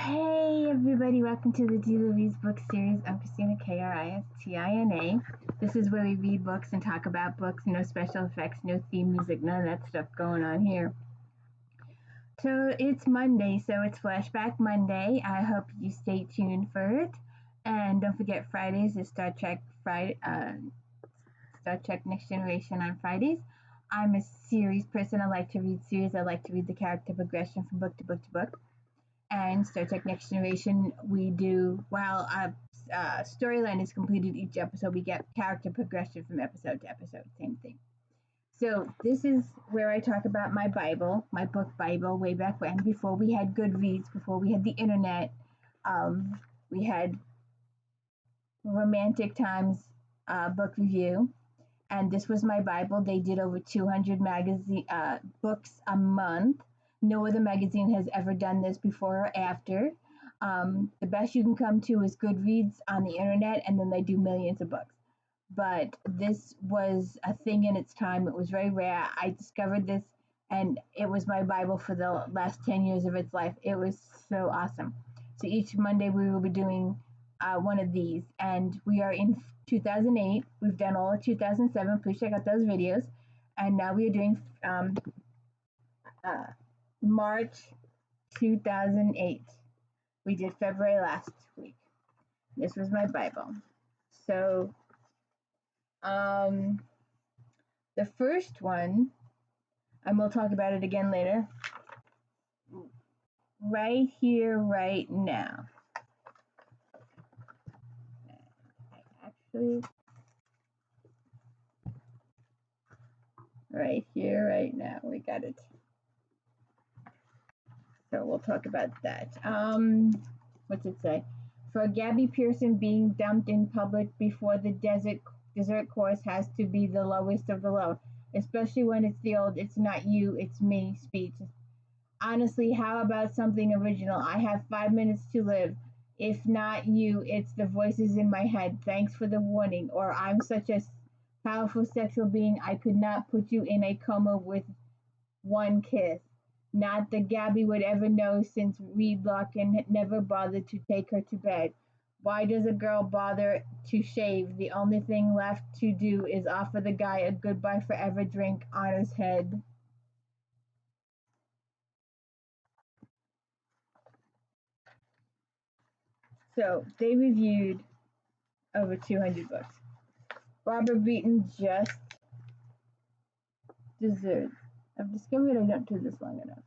Hey everybody, welcome to the DLOV's book series. I'm Christina, K-R-I-S-T-I-N-A. This is where we read books and talk about books. No special effects, no theme music, none of that stuff going on here. So it's Monday, so it's Flashback Monday. I hope you stay tuned for it. And don't forget Fridays is Star Trek Next Generation on Fridays. I'm a series person. I like to read series. I like to read the character progression from book to book to book. And Star Trek Next Generation, we do, while a storyline is completed each episode, we get character progression from episode to episode, same thing. So this is where I talk about my Bible, my book Bible, way back when, before we had Goodreads, before we had the internet. We had Romantic Times book review, and this was my Bible. They did over 200 books a month. No other magazine has ever done this before or after. The best you can come to is Goodreads on the internet, and then they do millions of books. But this was a thing in its time. It was very rare. I discovered this, and it was my Bible for the last 10 years of its life. It was so awesome. So each Monday we will be doing one of these, and we are in 2008. We've done all of 2007. Please check out those videos. And now we are doing March 2008. We did February last week. This was my Bible. So, the first one, and we'll talk about it again later, right here, right now. Actually, right here, right now, we got it. So we'll talk about that. What's it say? For Gabby Pearson, being dumped in public before the dessert course has to be the lowest of the low, especially when it's the old "it's not you, it's me" speech. Honestly, how about something original? I have 5 minutes to live. If not you, it's the voices in my head. Thanks for the warning. Or I'm such a powerful sexual being, I could not put you in a coma with one kiss. Not that Gabby would ever know, since Reed Larkin never bothered to take her to bed. Why does a girl bother to shave? The only thing left to do is offer the guy a goodbye forever drink on his head. So they reviewed over 200 books. Robert Beaton just deserves. I've discovered I don't do this long enough.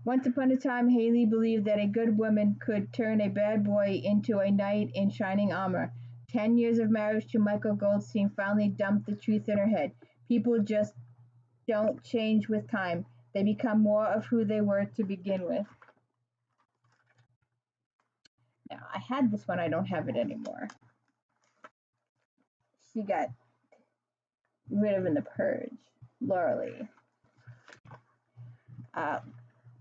Once upon a time, Haley believed that a good woman could turn a bad boy into a knight in shining armor. 10 years of marriage to Michael Goldstein finally dumped the truth in her head. People just don't change with time. They become more of who they were to begin with. Now, I had this one. I don't have it anymore. She got rid of in The Purge. Laura Lee.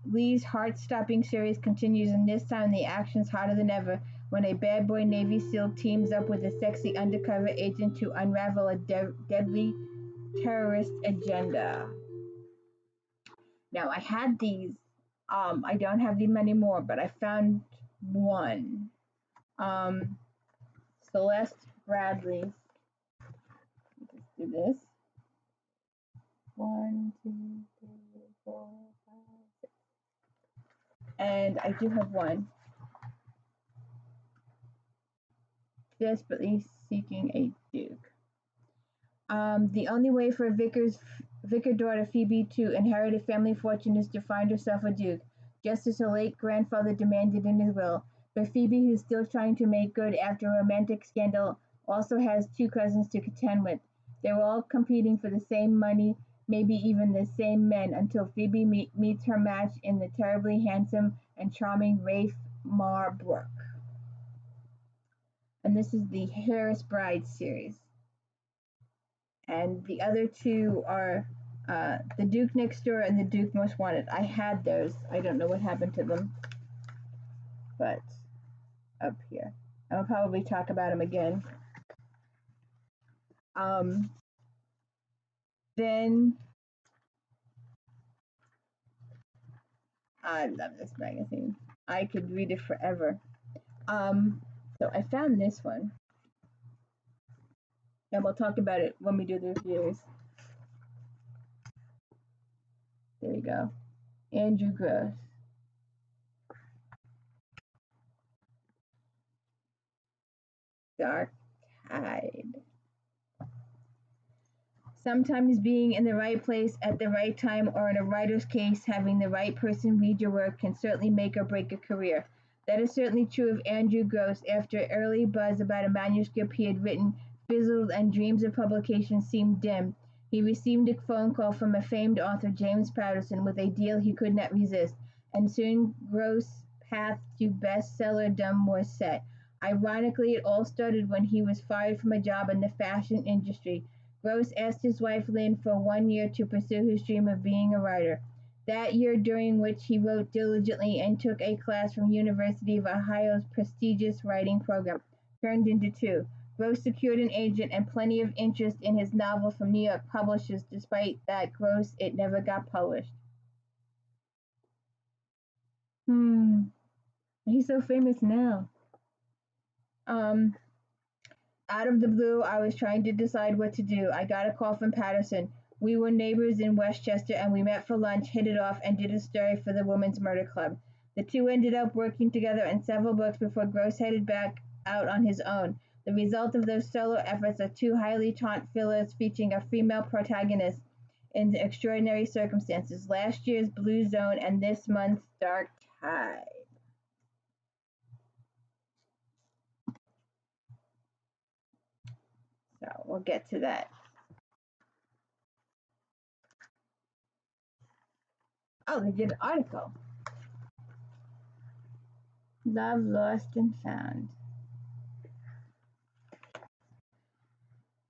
Lee's heart-stopping series continues, and this time the action's hotter than ever when a bad boy Navy SEAL teams up with a sexy undercover agent to unravel a deadly terrorist agenda. Now, I had these. I don't have them anymore, but I found one. Celeste Bradley's. Let's do this. 1, 2, 3, 4, 5, 6. And I do have one. Desperately seeking a duke. The only way for vicar daughter Phoebe to inherit a family fortune is to find herself a duke, just as her late grandfather demanded in his will. But Phoebe, who's still trying to make good after a romantic scandal, also has 2 cousins to contend with. They're all competing for the same money, maybe even the same men, until Phoebe meets her match in the terribly handsome and charming Rafe Marbrook. And this is the Harris Bride series. And the other 2 are The Duke Next Door and The Duke Most Wanted. I had those. I don't know what happened to them. But up here. I'll probably talk about them again. Then I love this magazine. I could read it forever. So I found this one, and we'll talk about it when we do the reviews. There you go. Andrew Gross. Dark Tide. Sometimes being in the right place at the right time, or in a writer's case, having the right person read your work, can certainly make or break a career. That is certainly true of Andrew Gross. After early buzz about a manuscript he had written fizzled and dreams of publication seemed dim, he received a phone call from a famed author, James Patterson, with a deal he could not resist, and soon Gross' path to bestsellerdom was set. Ironically, it all started when he was fired from a job in the fashion industry. Gross asked his wife Lynn for 1 year to pursue his dream of being a writer. That year, during which he wrote diligently and took a class from University of Ohio's prestigious writing program, turned into 2. Gross secured an agent and plenty of interest in his novel from New York publishers. Despite that, it never got published. He's so famous now. Out of the blue, I was trying to decide what to do. I got a call from Patterson. We were neighbors in Westchester, and we met for lunch, hit it off, and did a story for the Women's Murder Club. The two ended up working together in several books before Gross headed back out on his own. The result of those solo efforts are 2 highly taught thrillers featuring a female protagonist in extraordinary circumstances. Last year's Blue Zone and this month's Dark Tide. So we'll get to that. Oh, they did an article. Love Lost and Found.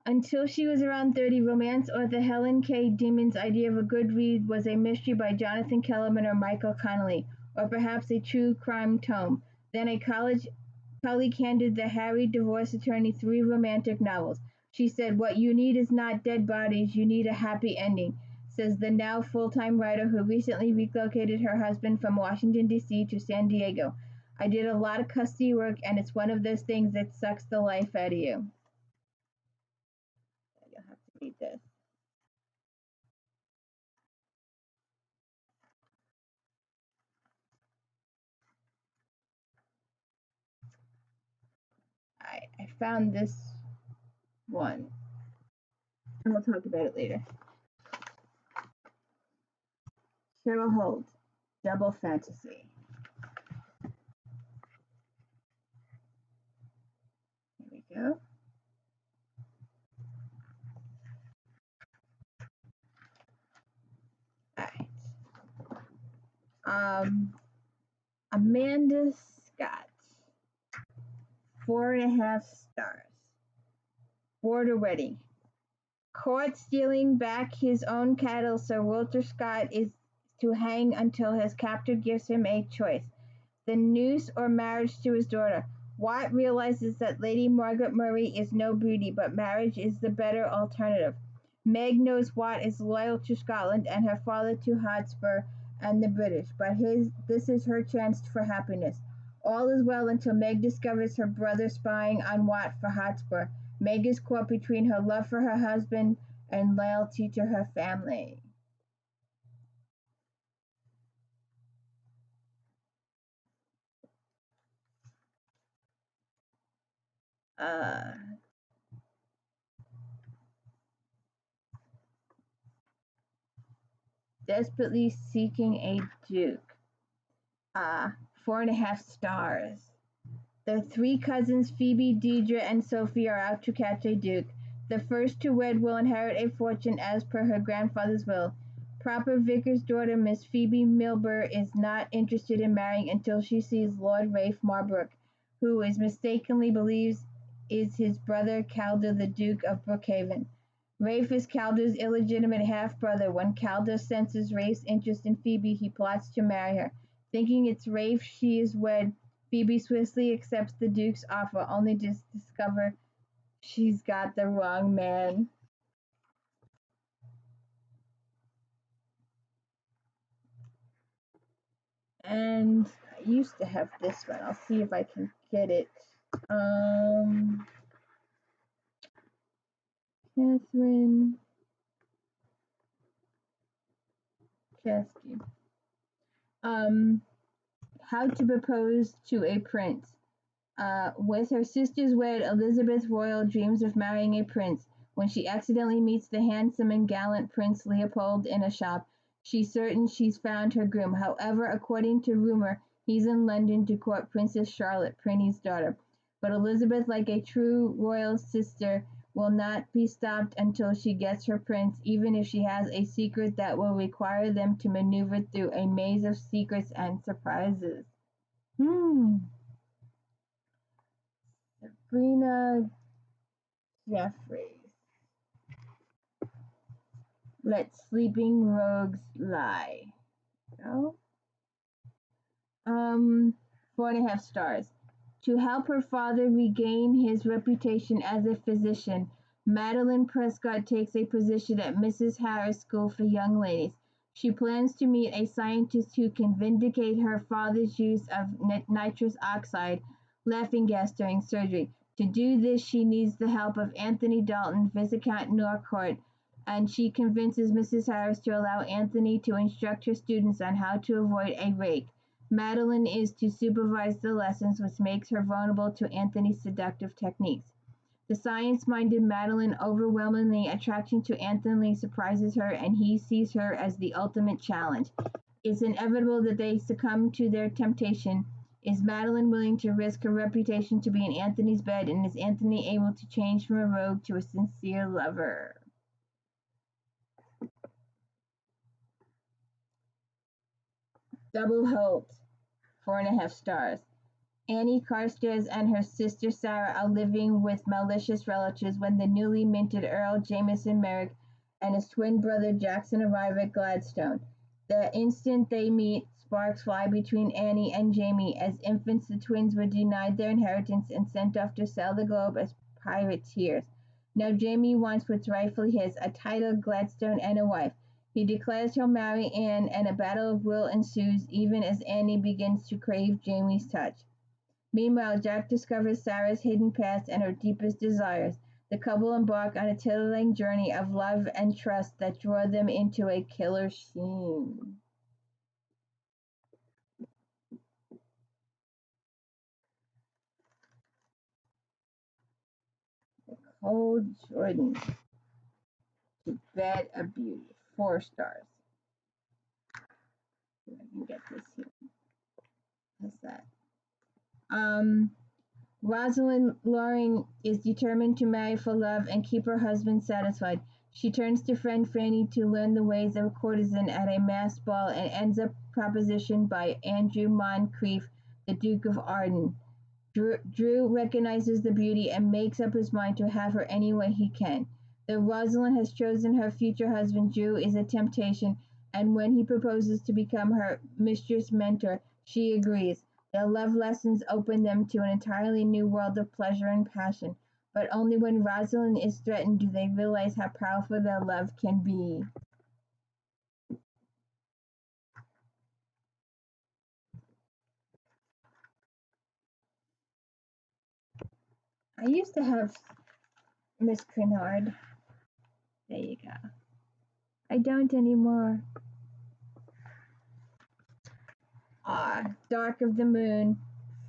Until she was around 30, romance author Helen K. Demon's idea of a good read was a mystery by Jonathan Kellerman or Michael Connelly, or perhaps a true crime tome. Then a colleague handed the harried divorce attorney 3 romantic novels. She said, "What you need is not dead bodies, you need a happy ending," says the now full-time writer who recently relocated her husband from Washington, D.C. to San Diego. "I did a lot of custody work, and it's one of those things that sucks the life out of you." You'll have to read this. I found this one, and we'll talk about it later. CHERYL HOLT, Double Fantasy. Here we go. All right. Amanda Scott, 4.5 stars. Border Ready. Caught stealing back his own cattle, Sir Walter Scott is to hang until his captor gives him a choice: the noose or marriage to his daughter. Watt realizes that Lady Margaret Murray is no beauty, but marriage is the better alternative. Meg knows Watt is loyal to Scotland and her father to Hotspur and the British, but this is her chance for happiness. All is well until Meg discovers her brother spying on Watt for Hotspur. Meg is caught between her love for her husband and loyalty to her family. Desperately Seeking a Duke. 4.5 stars. The 3 cousins, Phoebe, Deidre, and Sophie, are out to catch a duke. The first to wed will inherit a fortune as per her grandfather's will. Proper Vicar's daughter, Miss Phoebe Milburn, is not interested in marrying until she sees Lord Rafe Marbrook, who is mistakenly believes is his brother Calder, the Duke of Brookhaven. Rafe is Calder's illegitimate half-brother. When Calder senses Rafe's interest in Phoebe, he plots to marry her. Thinking it's Rafe she is wed, Phoebe swiftly accepts the Duke's offer, only to discover she's got the wrong man. used to have this one. I'll see if I can get it. Catherine Chesky. How to propose to a prince. With her sister's wed, Elizabeth Royal dreams of marrying a prince. When she accidentally meets the handsome and gallant Prince Leopold in a shop, she's certain she's found her groom. However, according to rumor, he's in London to court Princess Charlotte, Prinny's daughter. But Elizabeth, like a true royal sister, will not be stopped until she gets her prince, even if she has a secret that will require them to maneuver through a maze of secrets and surprises. Sabrina Jefferies. Let Sleeping Rogues Lie. Oh. 4.5 stars. To help her father regain his reputation as a physician, Madeline Prescott takes a position at Mrs. Harris School for Young Ladies. She plans to meet a scientist who can vindicate her father's use of nitrous oxide laughing gas during surgery. To do this, she needs the help of Anthony Dalton, Viscount Norcourt, and she convinces Mrs. Harris to allow Anthony to instruct her students on how to avoid a rake. Madeline is to supervise the lessons, which makes her vulnerable to Anthony's seductive techniques. The science-minded Madeline, overwhelmingly attracting to Anthony, surprises her, and he sees her as the ultimate challenge. It's inevitable that they succumb to their temptation. Is Madeline willing to risk her reputation to be in Anthony's bed, and is Anthony able to change from a rogue to a sincere lover? Double HOLT, 4.5 stars. Annie Carstairs and her sister Sarah are living with malicious relatives when the newly minted Earl Jameson Merrick and his twin brother Jackson arrive at Gladstone. The instant they meet, sparks fly between Annie and Jamie. As infants, the twins were denied their inheritance and sent off to sail the globe as privateers. Now Jamie wants what's rightfully his, a title, Gladstone, and a wife. He declares he'll marry Anne, and a battle of will ensues even as Annie begins to crave Jamie's touch. Meanwhile, Jack discovers Sarah's hidden past and her deepest desires. The couple embark on a titillating journey of love and trust that draw them into a killer scene. Nicole Jordan. To Bed of Beauty. 4 stars. See if I can get this here. What's that? Rosalind Loring is determined to marry for love and keep her husband satisfied. She turns to friend Franny to learn the ways of a courtesan at a masked ball and ends up propositioned by Andrew Moncrief, the Duke of Arden. Drew recognizes the beauty and makes up his mind to have her any way he can. Though Rosalind has chosen her future husband, Drew is a temptation, and when he proposes to become her mistress mentor, she agrees. Their love lessons open them to an entirely new world of pleasure and passion, but only when Rosalind is threatened do they realize how powerful their love can be. I used to have Miss Crenard. There you go. I don't anymore. Dark of the Moon,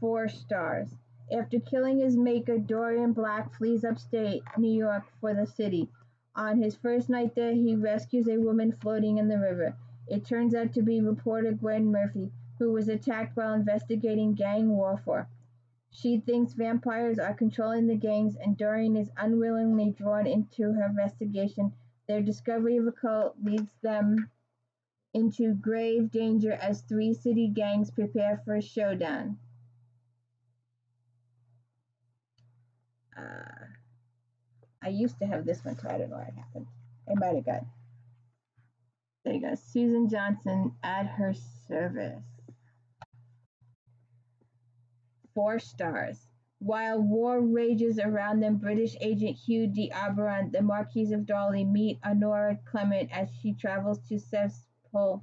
4 stars. After killing his maker, Dorian Black flees upstate New York for the city. On his first night there, he rescues a woman floating in the river. It turns out to be reporter Gwen Murphy, who was attacked while investigating gang warfare. She thinks vampires are controlling the gangs, and Dorian is unwillingly drawn into her investigation. Their discovery of a cult leads them into grave danger as 3 city gangs prepare for a showdown. I used to have this one, so I don't know what happened. I might have got. There you go. Susan Johnson at her service. 4 stars. While war rages around them, British agent Hugh d'Oberon, the Marquis of Darley, meet Honora Clement as she travels to Seville,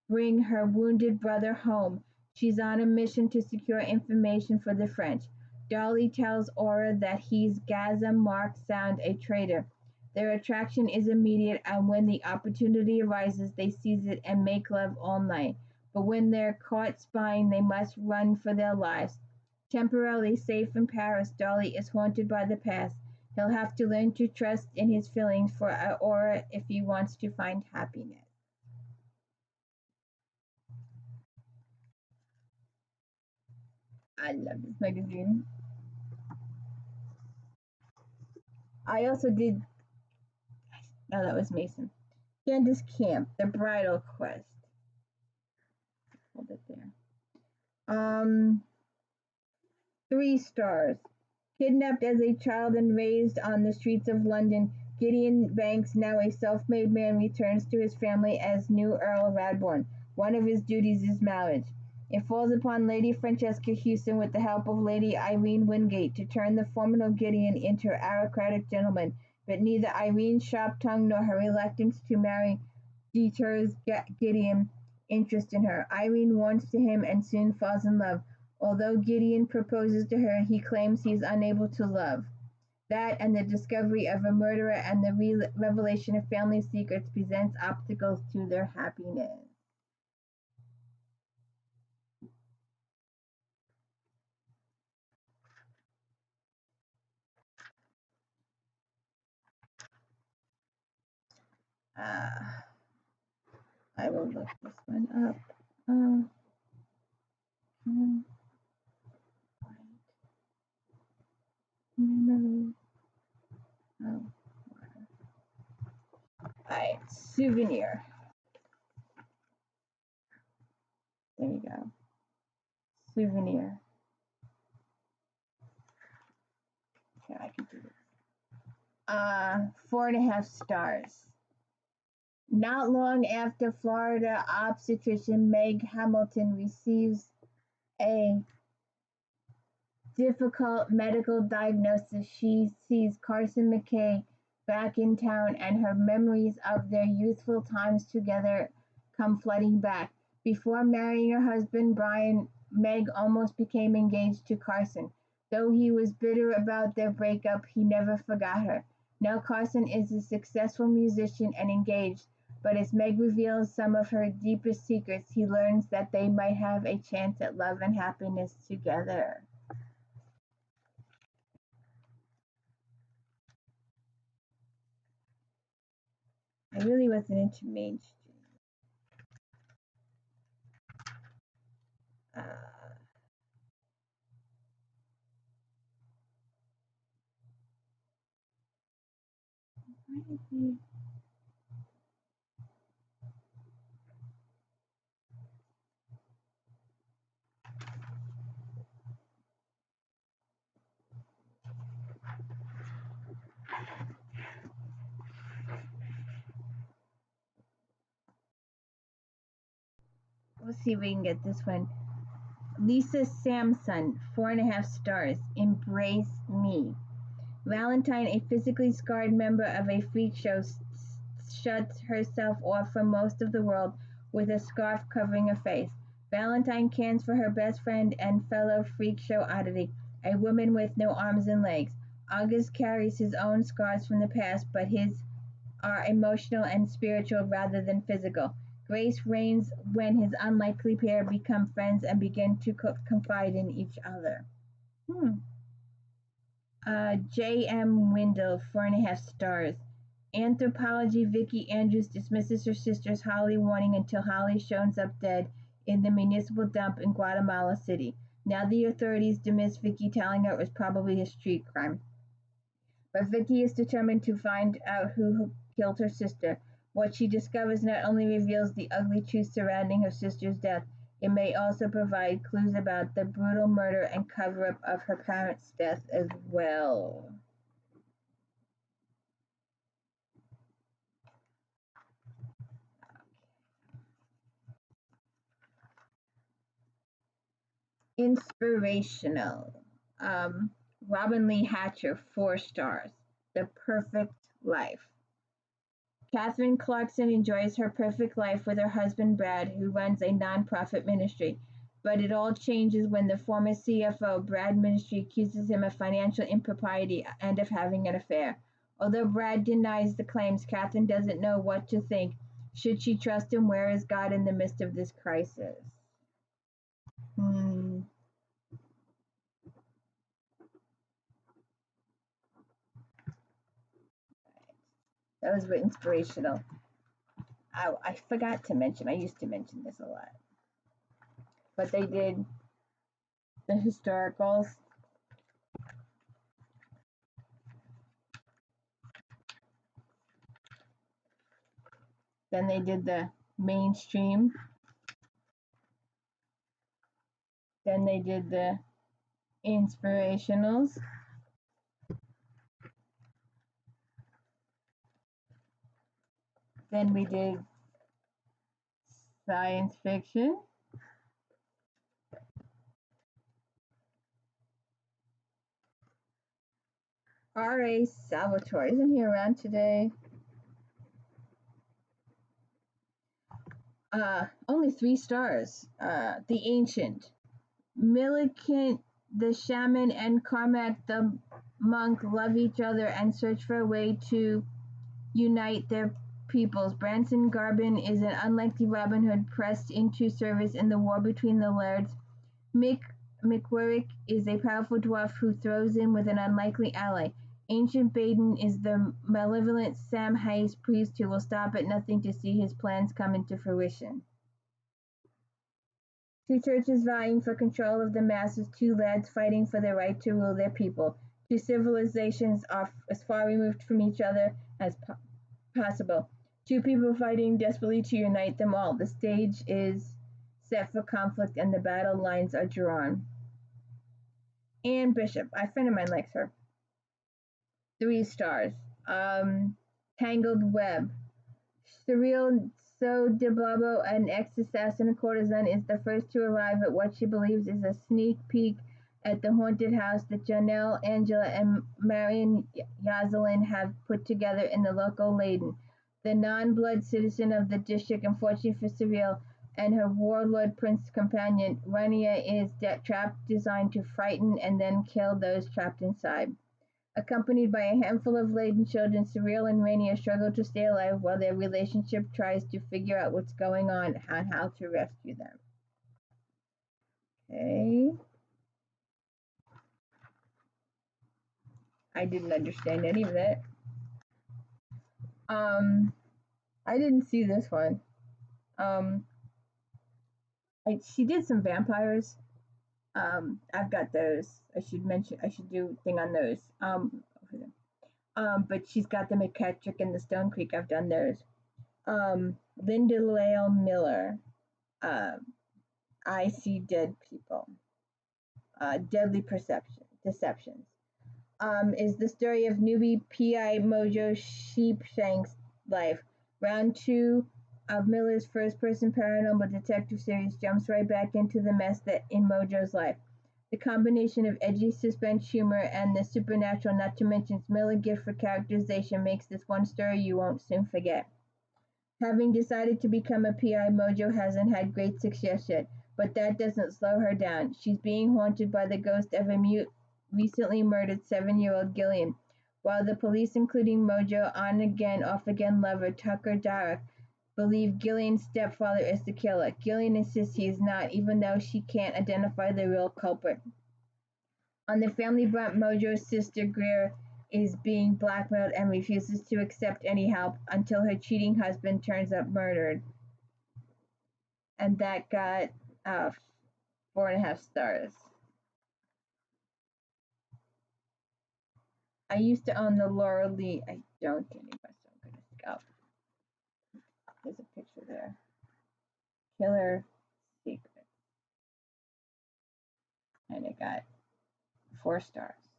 bring her wounded brother home. She's on a mission to secure information for the French. Dolly tells Aura that he's Gaza Mark Sound, a traitor. Their attraction is immediate, and when the opportunity arises, they seize it and make love all night. But when they're caught spying, they must run for their lives. Temporarily safe in Paris, Dolly is haunted by the past. He'll have to learn to trust in his feelings for Aura if he wants to find happiness. I love this magazine. I also did. No, that was Mason. Candace Camp, The Bridal Quest. Hold it there. 3 stars. Kidnapped as a child and raised on the streets of London, Gideon Banks, now a self-made man, returns to his family as new Earl Radbourne. One of his duties is marriage. It falls upon Lady Francesca Houston, with the help of Lady Irene Wingate, to turn the formidable Gideon into an aristocratic gentleman, but neither Irene's sharp tongue nor her reluctance to marry deters Gideon's interest in her. Irene warms to him and soon falls in love. Although Gideon proposes to her, he claims he is unable to love. That and the discovery of a murderer and the revelation of family secrets presents obstacles to their happiness. I will look this one up. Memory. Alright, Souvenir. There you go. Souvenir. Okay, I can do this. 4.5 stars. Not long after Florida obstetrician Meg Hamilton receives a difficult medical diagnosis, she sees Carson McKay back in town, and her memories of their youthful times together come flooding back. Before marrying her husband, Brian, Meg almost became engaged to Carson. Though he was bitter about their breakup, he never forgot her. Now Carson is a successful musician and engaged, but as Meg reveals some of her deepest secrets, he learns that they might have a chance at love and happiness together. I really wasn't into mainstream. Let's see if we can get this one. Lisa Samson, 4.5 stars. Embrace Me. Valentine, a physically scarred member of a freak show, shuts herself off from most of the world with a scarf covering her face. Valentine cares for her best friend and fellow freak show oddity, a woman with no arms and legs. August carries his own scars from the past, but his are emotional and spiritual rather than physical. Grace reigns when his unlikely pair become friends and begin to confide in each other. J.M. Wendell, 4.5 stars. Anthropology Vicki Andrews dismisses her sister's Holly warning until Holly shows up dead in the municipal dump in Guatemala City. Now the authorities dismiss Vicki, telling her it was probably a street crime. But Vicki is determined to find out who killed her sister. What she discovers not only reveals the ugly truth surrounding her sister's death, it may also provide clues about the brutal murder and cover-up of her parents' death as well. Inspirational. Robin Lee Hatcher, 4 stars. The Perfect Life. Katherine Clarkson enjoys her perfect life with her husband Brad, who runs a non-profit ministry. But it all changes when the former CFO, Brad Ministry, accuses him of financial impropriety and of having an affair. Although Brad denies the claims, Catherine doesn't know what to think. Should she trust him? Where is God in the midst of this crisis? That was inspirational. I forgot to mention, I used to mention this a lot. But they did the historicals. Then they did the mainstream. Then they did the inspirationals. Then we did science fiction. R.A. Salvatore, isn't he around today? Only 3 stars. The Ancient, Militant, the Shaman, and Carmack the Monk love each other and search for a way to unite their peoples. Branson Garbin is an unlikely Robin Hood pressed into service in the war between the lairds. McWerrick is a powerful dwarf who throws in with an unlikely ally. Ancient Baden is the malevolent Sam Hayes priest who will stop at nothing to see his plans come into fruition. 2 churches vying for control of the masses, 2 lads fighting for the right to rule their people. 2 civilizations are as far removed from each other as possible. 2 people fighting desperately to unite them all. The stage is set for conflict and the battle lines are drawn. Anne Bishop, a friend of mine likes her. 3 stars. Tangled Web. CHERYL Sodebabo, an ex-assassin and courtesan, is the first to arrive at what she believes is a sneak peek at the haunted house that Janelle, Angela, and Marion Yazalin have put together in the local Leiden. The non-blood citizen of the district, unfortunately for CHERYL and her warlord prince companion, Rania, is trapped, designed to frighten and then kill those trapped inside. Accompanied by a handful of Leiden children, CHERYL and Rania struggle to stay alive while their relationship tries to figure out what's going on and how to rescue them. Okay. I didn't understand any of that. I didn't see this one. She did some vampires. I've got those. I should do a thing on those. But she's got the McKettrick and the Stone Creek. I've done those. Linda Lael Miller. I See Dead People. Deadly Deceptions. Is the story of newbie P.I. Mojo Sheepshank's life. Round 2 of Miller's first-person paranormal detective series jumps right back into the mess that in Mojo's life. The combination of edgy suspense humor and the supernatural, not to mention Miller's gift for characterization, makes this one story you won't soon forget. Having decided to become a PI, Mojo hasn't had great success yet, but that doesn't slow her down. She's being haunted by the ghost of a recently murdered 7-year-old Gillian. While the police, including Mojo on-again, off-again lover Tucker Darroch, believe Gillian's stepfather is the killer, Gillian insists he is not, even though she can't identify the real culprit. On the family front, Mojo's sister Greer is being blackmailed and refuses to accept any help until her cheating husband turns up murdered. And that got 4.5 stars. I used to own the Laura Lee. I don't anymore, so I'm going to go. There's a picture there. Killer Secret. And it got 4 stars.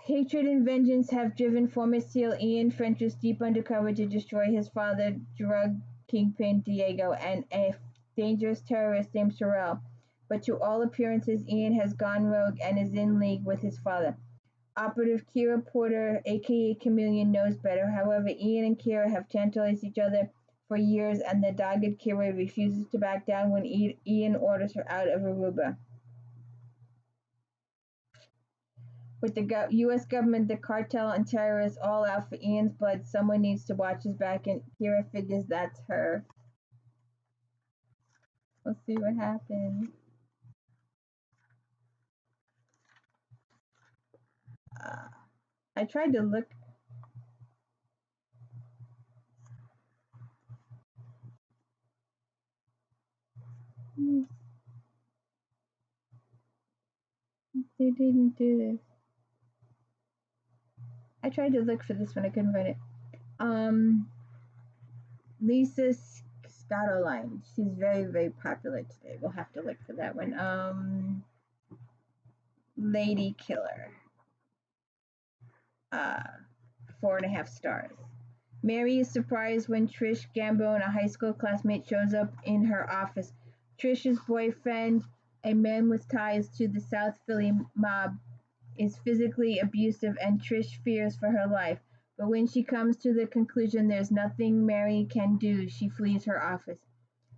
Hatred and vengeance have driven former SEAL Ian French's deep undercover to destroy his father, drug kingpin Diego, and a dangerous terrorist named CHERYL. But to all appearances, Ian has gone rogue and is in league with his father. Operative Kira Porter, aka Chameleon, knows better. However, Ian and Kira have tantalized each other for years, and the dogged Kira refuses to back down when Ian orders her out of Aruba. With the U.S. government, the cartel, and terrorists all out for Ian's blood, someone needs to watch his back, and Kira figures that's her. We'll see what happens. I tried to look. They didn't do this. I tried to look for this one. I couldn't find it. Lisa Scottoline. She's very, very popular today. We'll have to look for that one. Lady Killer. 4.5 stars. Mary is surprised when Trish Gambone, a high school classmate, shows up in her office. Trish's boyfriend, a man with ties to the South Philly mob, is physically abusive, and Trish fears for her life. But when she comes to the conclusion there's nothing Mary can do, she flees her office.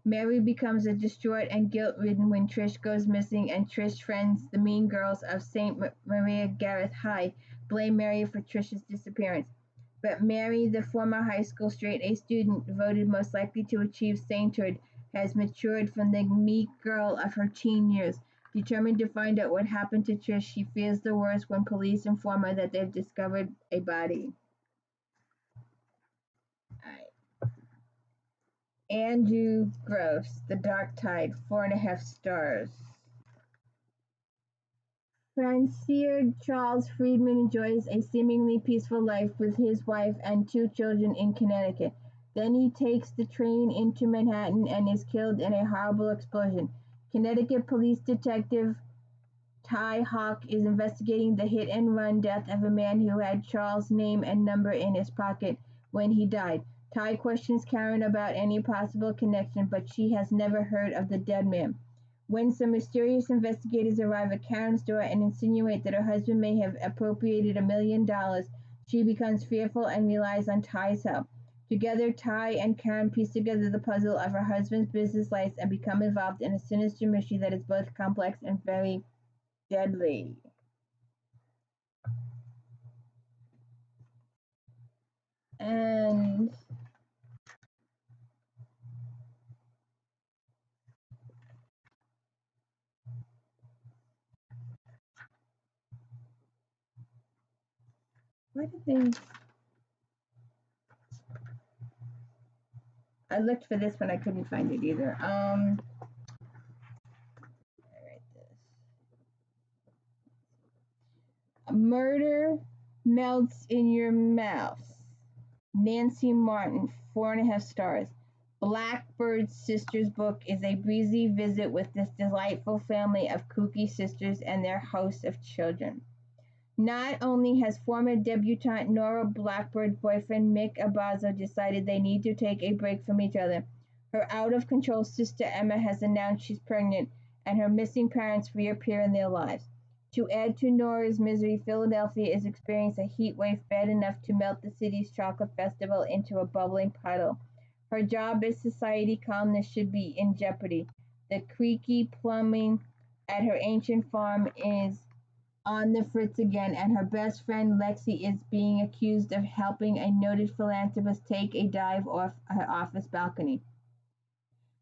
Mary becomes a distraught and guilt-ridden when Trish goes missing, and Trish's friends, the Mean Girls of St. Maria Gareth High, blame Mary for Trish's disappearance. But Mary, the former high school straight-A student voted most likely to achieve sainthood, has matured from the meek girl of her teen years. Determined to find out what happened to Trish, she fears the worst when police inform her that they've discovered a body. Andrew Gross, The Dark Tide, 4.5 stars. Francois Charles Friedman enjoys a seemingly peaceful life with his wife and 2 children in Connecticut. Then he takes the train into Manhattan and is killed in a horrible explosion. Connecticut police detective Ty Hawk is investigating the hit-and-run death of a man who had Charles' name and number in his pocket when he died. Ty questions Karen about any possible connection, but she has never heard of the dead man. When some mysterious investigators arrive at Karen's door and insinuate that her husband may have appropriated $1 million, she becomes fearful and relies on Ty's help. Together, Ty and Karen piece together the puzzle of her husband's business life and become involved in a sinister mystery that is both complex and very deadly. And why did they? I looked for this one, I couldn't find it either. I write this. Murder Melts in Your Mouth. Nancy Martin, 4.5 stars. Blackbird Sisters book is a breezy visit with this delightful family of kooky sisters and their host of children. Not only has former debutante Nora Blackbird's boyfriend Mick Abazo decided they need to take a break from each other, her out-of-control sister Emma has announced she's pregnant, and her missing parents reappear in their lives. To add to Nora's misery, Philadelphia is experiencing a heat wave bad enough to melt the city's chocolate festival into a bubbling puddle. Her job as society columnist should be in jeopardy. The creaky plumbing at her ancient farm is on the fritz again, and her best friend Lexi is being accused of helping a noted philanthropist take a dive off her office balcony.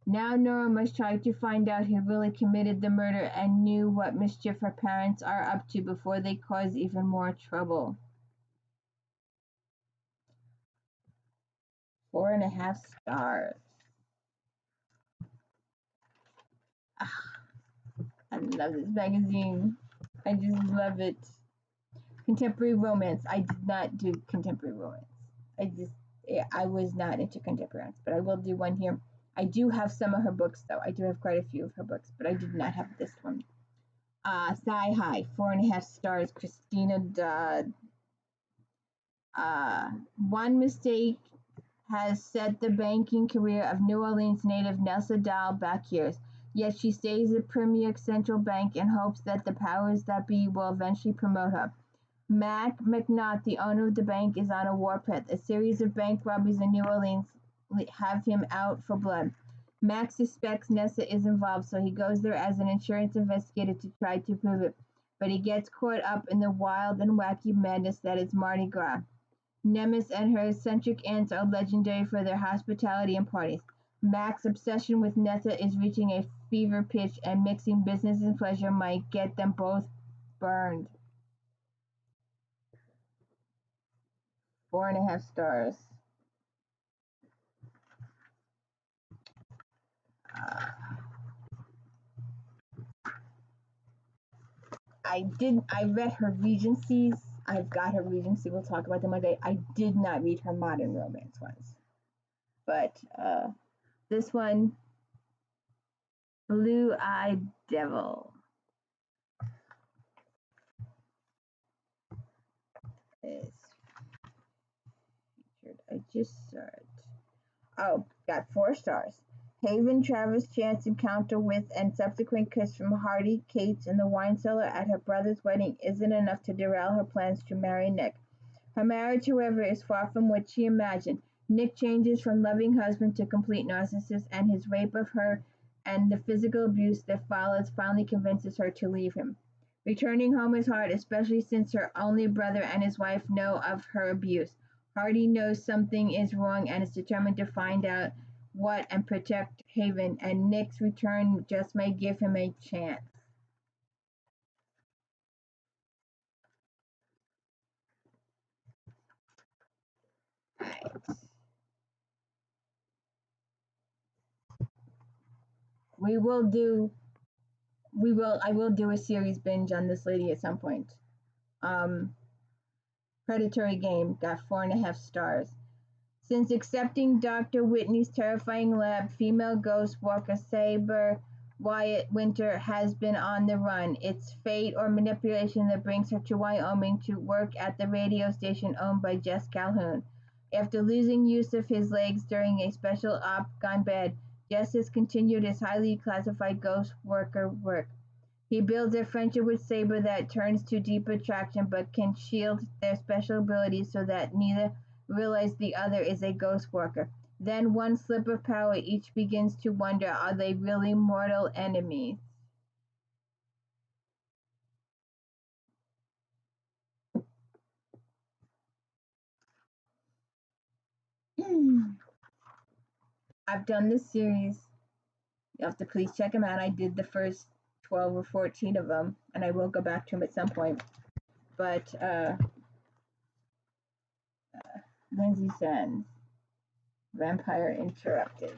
Now Nora must try to find out who really committed the murder and knew what mischief her parents are up to before they cause even more trouble. 4.5 stars. I love this magazine. I just love it. Contemporary romance. I did not do contemporary romance. I was not into contemporary romance, but I will do one here. I do have some of her books, though. I do have quite a few of her books, but I did not have this one. Thigh High, 4.5 stars. Christina DODD. One mistake has set the banking career of New Orleans native Nelsa Dahl back years. Yet she stays at Premier Central Bank in hopes that the powers that be will eventually promote her. Mac McNaught, the owner of the bank, is on a warpath. A series of bank robberies in New Orleans have him out for blood. Max suspects Nessa is involved, so he goes there as an insurance investigator to try to prove it. But he gets caught up in the wild and wacky madness that is Mardi Gras. Nemes and her eccentric aunts are legendary for their hospitality and parties. Max's obsession with Nessa is reaching a fever pitch, and mixing business and pleasure might get them both burned. 4.5 stars. I read her Regencies. I've got her Regency. We'll talk about them one day. I did not read her modern romance ones. But this one, Blue Eyed Devil, is featured. I just saw it. Oh, got 4 stars. Haven Travis' chance encounter with and subsequent kiss from Hardy Cates in the wine cellar at her brother's wedding isn't enough to derail her plans to marry Nick. Her marriage, however, is far from what she imagined. Nick changes from loving husband to complete narcissist, and his rape of her and the physical abuse that follows finally convinces her to leave him. Returning home is hard, especially since her only brother and his wife know of her abuse. Hardy knows something is wrong and is determined to find out what and protect Haven, and Nick's return just may give him a chance. Right. I will do a series binge on this lady at some point. Predatory Game got 4.5 stars. Since accepting Dr. Whitney's terrifying lab, female ghost walker Saber Wyatt Winter has been on the run. It's fate or manipulation that brings her to Wyoming to work at the radio station owned by Jess Calhoun. After losing use of his legs during a special op gone bad, Jess has continued his highly classified ghost worker work. He builds a friendship with Saber that turns to deep attraction, but can shield their special abilities so that neither realize the other is a ghost worker. Then one slip of power, each begins to wonder, are they really mortal enemies? I've done this series. You have to please check them out. I did the first 12 or 14 of them, and I will go back to them at some point. But Lindsay Sands, Vampire Interrupted.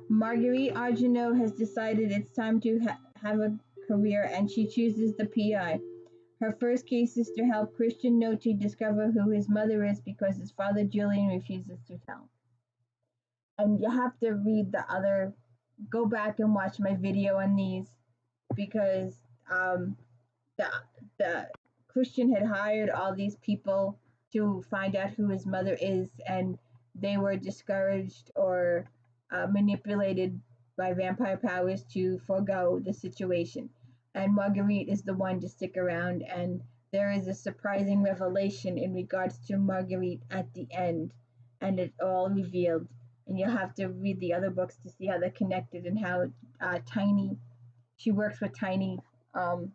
Marguerite Argenault has decided it's time to have a career, and she chooses the PI. Her first case is to help Christian Noche discover who his mother is because his father Julian refuses to tell. And you have to read go back and watch my video on these, because the Christian had hired all these people to find out who his mother is, and they were discouraged or manipulated by vampire powers to forego the situation. And Marguerite is the one to stick around, and there is a surprising revelation in regards to Marguerite at the end, and it's all revealed. And you'll have to read the other books to see how they're connected and how Tiny, she works with Tiny. My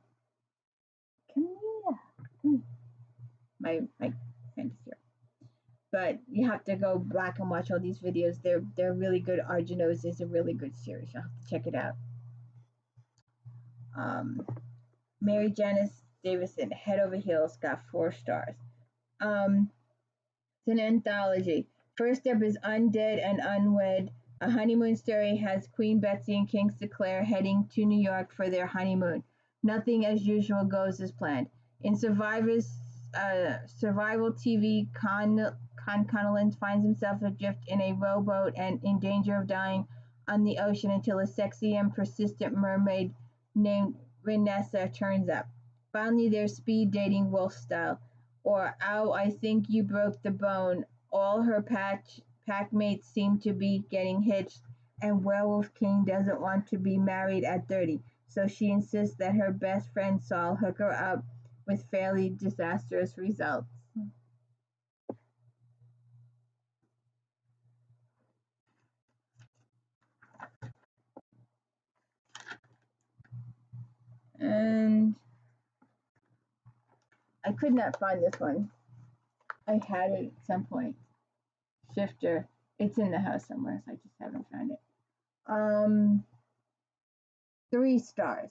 friend is here. But you have to go back and watch all these videos. They're really good. Argenault is a really good series. You'll have to check it out. Mary Janice Davison, Head Over Heels, got 4 stars. It's an anthology. First up is Undead and Unwed. A honeymoon story has Queen Betsy and King Sinclair heading to New York for their honeymoon. Nothing as usual goes as planned. In survival TV, Con Connellan finds himself adrift in a rowboat and in danger of dying on the ocean until a sexy and persistent mermaid named Renessa turns up. Finally, there's speed dating wolf style, or ow, I think you broke the bone. All her pack mates seem to be getting hitched, and Werewolf King doesn't want to be married at 30. so she insists that her best friend Saul hook her up with fairly disastrous results. And I could not find this one. I had it at some point. Shifter. It's in the house somewhere, so I just haven't found it. 3 stars.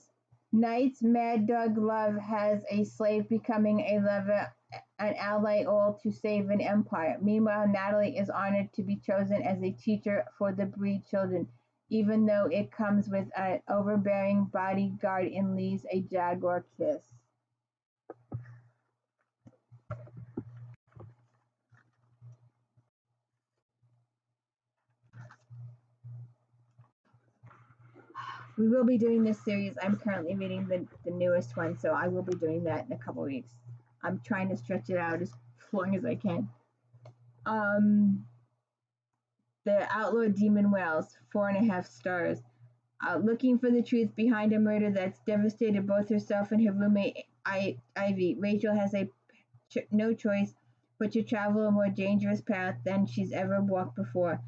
Knight's Mad Dog Love has a slave becoming a lover, an ally, all to save an empire. Meanwhile, Natalie is honored to be chosen as a teacher for the Breed children, even though it comes with an overbearing bodyguard in Leigh's a jaguar kiss. We will be doing this series. I'm currently reading the newest one, so I will be doing that in a couple weeks. I'm trying to stretch it out as long as I can. The Outlaw Demon Whales, 4.5 stars. Looking for the truth behind a murder that's devastated both herself and her roommate, Ivy, Rachel has no choice but to travel a more dangerous path than she's ever walked before.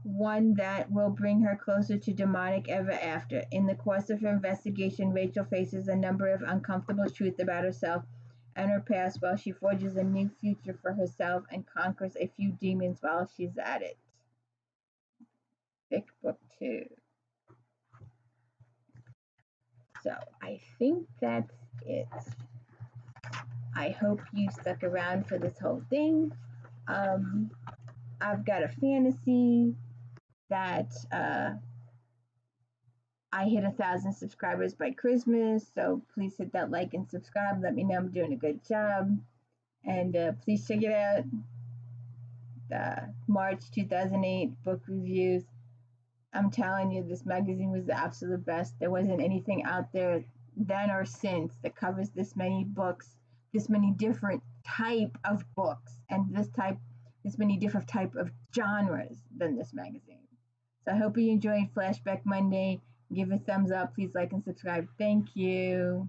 One that will bring her closer to demonic ever after. In the course of her investigation, Rachel faces a number of uncomfortable truths about herself and her past while she forges a new future for herself and conquers a few demons while she's at it. Thick book 2. So I think that's it. I hope you stuck around for this whole thing. I've got a fantasy that I hit 1,000 subscribers by Christmas, so please hit that like and subscribe. Let me know I'm doing a good job. And please check it out. The March 2008 book reviews. I'm telling you, this magazine was the absolute best. There wasn't anything out there then or since that covers this many books, this many different type of books, and this many different type of genres than this magazine. So I hope you enjoyed Flashback Monday. Give a thumbs up. Please like and subscribe. Thank you.